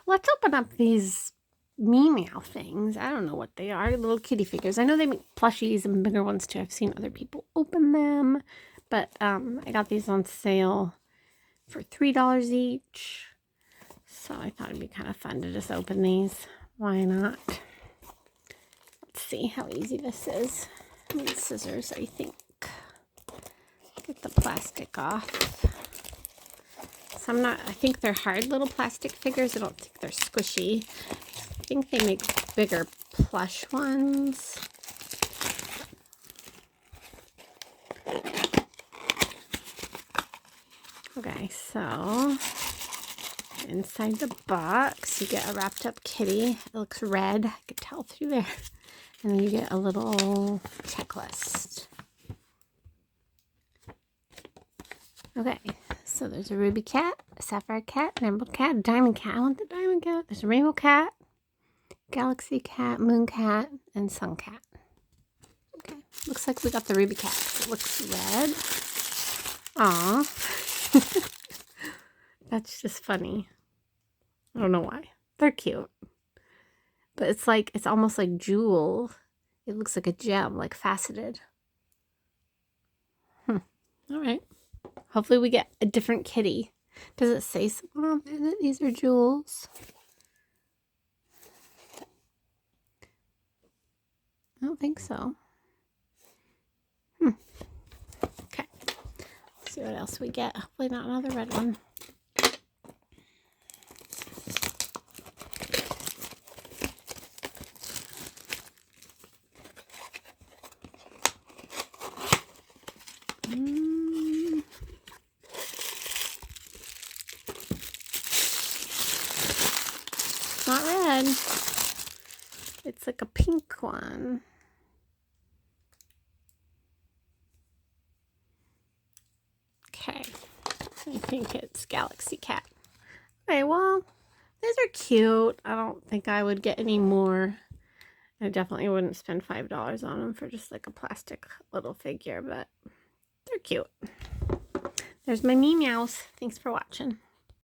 let's open up these meow things. I don't know what they are. Little kitty figures. I know they make plushies and bigger ones too. I've seen other people open them. But I got these on sale for $3 each. So I thought it'd be kind of fun to just open these. Why not? Let's see how easy this is. I need scissors, I think. Get the plastic off. So I think they're hard little plastic figures. I don't think they're squishy. I think they make bigger plush ones. Okay, so inside the box you get a wrapped up kitty. It looks red. I could tell through there. And then you get a little checklist. Okay, so there's a ruby cat, a sapphire cat, an emerald cat, a diamond cat. I want the diamond cat. There's a rainbow cat, galaxy cat, moon cat, and sun cat. Okay, looks like we got the ruby cat. It looks red. Aw. That's just funny. I don't know why. They're cute. But it's almost like jewel. It looks like a gem, like faceted. All right. Hopefully we get a different kitty. Does it say something on there that these are jewels? I don't think so. Okay. Let's see what else we get. Hopefully not another red one. Not red. It's like a pink one. Okay. I think it's Galaxy Cat. Okay, well, these are cute. I don't think I would get any more. I definitely wouldn't spend $5 on them for just like a plastic little figure, but they're cute. There's my meows. Thanks for watching.